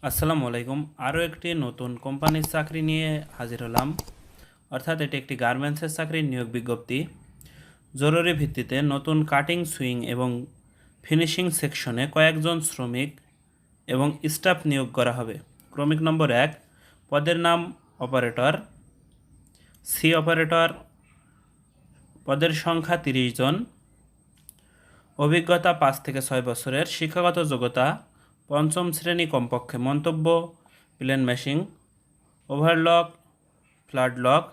আসসালামু আলাইকুম। আরও একটি নতুন কোম্পানির চাকরি নিয়ে হাজির হলাম। অর্থাৎ এটি একটি গার্মেন্টসের চাকরির নিয়োগ বিজ্ঞপ্তি। জরুরি ভিত্তিতে নতুন কাটিং, সুইং এবং ফিনিশিং সেকশনে কয়েকজন শ্রমিক এবং স্টাফ নিয়োগ করা হবে। ক্রমিক নম্বর 1, পদের নাম অপারেটর, সি অপারেটর, পদের সংখ্যা 30 জন, অভিজ্ঞতা 5 থেকে 6 বছরের, শিক্ষাগত যোগ্যতা 5ম শ্রেণী কমপক্ষে, মন্তব্য plain machine, overlock, flood lock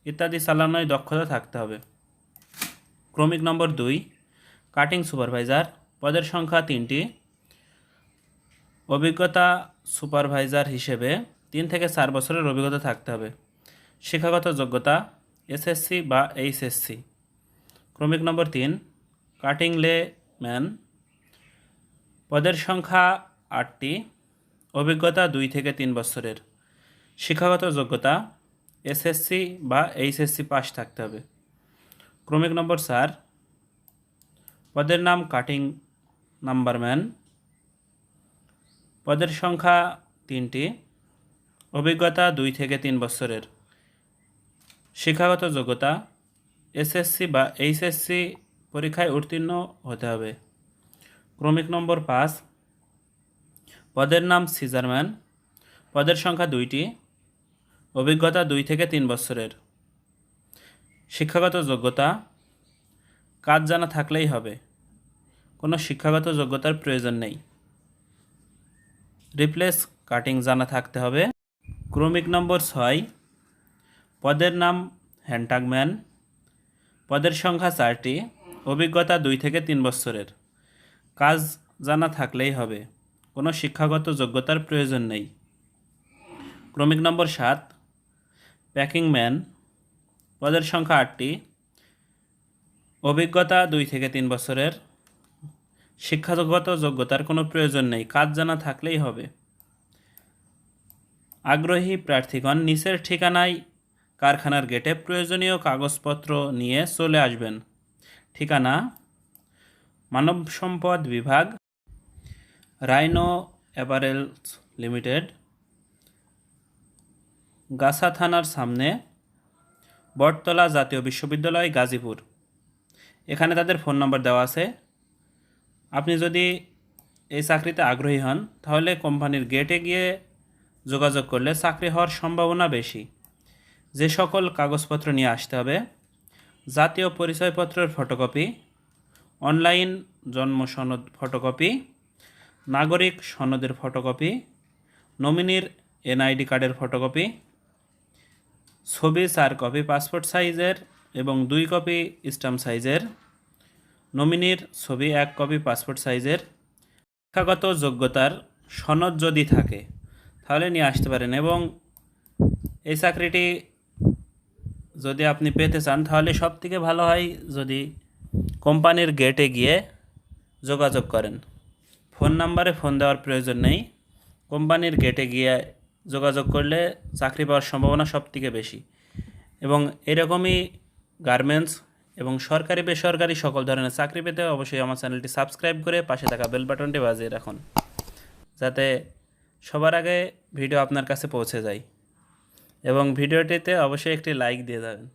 ইত্যাদি চালানোয় দক্ষতা থাকতে হবে। ক্রমিক নম্বর 2, কাটিং সুপারভাইজার, পদের সংখ্যা 3টি, অভিজ্ঞতা সুপারভাইজার হিসেবে 3 থেকে 4 বছরের অভিজ্ঞতা থাকতে হবে। শিক্ষাগত যোগ্যতা এসএসসি বা এইচএসসি। ক্রমিক নম্বর 3, কাটিং লে ম্যান, পদের সংখ্যা 8টি, অভিজ্ঞতা 2 থেকে 3 বছরের, শিক্ষাগত যোগ্যতা এসএসসি বা এইচএসসি পাস থাকতে হবে। ক্রমিক নম্বর 4, পদের নাম কাটিং নাম্বারম্যান, পদের সংখ্যা 3টি, অভিজ্ঞতা 2 থেকে 3 বছরের, শিক্ষাগত যোগ্যতা এসএসসি বা এইচএসসি পরীক্ষায় উত্তীর্ণ হতে হবে। ক্রমিক নম্বর 5, পদের নাম সিজারম্যান, পদের সংখ্যা 2টি, অভিজ্ঞতা 2 থেকে 3 বছরের, শিক্ষাগত যোগ্যতা কাজ জানা থাকলেই হবে, কোনো শিক্ষাগত যোগ্যতার প্রয়োজন নেই। রিপ্লেস কাটিং জানা থাকতে হবে। ক্রমিক নম্বর 6, পদের নাম হ্যান্ডটাগম্যান, পদের সংখ্যা 4টি, অভিজ্ঞতা 2 থেকে 3 বছরের, কাজ জানা থাকলেই হবে, কোনো শিক্ষাগত যোগ্যতার প্রয়োজন নেই। ক্রমিক নম্বর 7, প্যাকিং ম্যান, পদের সংখ্যা 8টি, অভিজ্ঞতা 2 থেকে 3 বছরের, শিক্ষাগত যোগ্যতার কোনো প্রয়োজন নেই, কাজ জানা থাকলেই হবে। আগ্রহী প্রার্থীগণ নিচের ঠিকানায় কারখানার গেটে প্রয়োজনীয় কাগজপত্র নিয়ে চলে আসবেন। ঠিকানা: মানব সম্পদ বিভাগ, রাইনো অ্যাপারেলস লিমিটেড, গাছা থানার সামনে, বটতলা জাতীয় বিশ্ববিদ্যালয়, গাজীপুর। এখানে তাদের ফোন নম্বর দেওয়া আছে। আপনি যদি এই চাকরিতে আগ্রহী হন তাহলে কোম্পানির গেটে গিয়ে যোগাযোগ করলে চাকরি হওয়ার সম্ভাবনা বেশি। যে সকল কাগজপত্র নিয়ে আসতে হবে: জাতীয় পরিচয়পত্রের ফটোকপি, অনলাইন জন্ম সনদ ফটোকপি, নাগরিক সনদের ফটোকপি, নমিনির এনআইডি কার্ডের ফটোকপি, ছবি 4 কপি পাসপোর্ট সাইজের এবং 2 কপি স্ট্যাম্প সাইজের, নমিনির ছবি 1 কপি পাসপোর্ট সাইজের। শিক্ষাগত যোগ্যতার সনদ যদি থাকে তাহলে নিয়ে আসতে পারেন। এবং এই চাকরিটি যদি আপনি পেতে চান তাহলে সবথেকে ভালো হয় যদি কোম্পানির গেটে গিয়ে যোগাযোগ করেন। ফোন নাম্বারে ফোন দেওয়ার প্রয়োজন নেই, কোম্পানির গেটে গিয়ে যোগাযোগ করলে চাকরি পাওয়ার সম্ভাবনা সবথেকে বেশি। এবং এরকমই গার্মেন্টস এবং সরকারি বেসরকারি সকল ধরনের চাকরি পেতে অবশ্যই আমার চ্যানেলটি সাবস্ক্রাইব করে পাশে থাকা বেল বাটনটি বাজিয়ে রাখুন, যাতে সবার আগে ভিডিও আপনার কাছে পৌঁছে যায়। এবং ভিডিওটিতে অবশ্যই একটি লাইক দিয়ে যাবেন।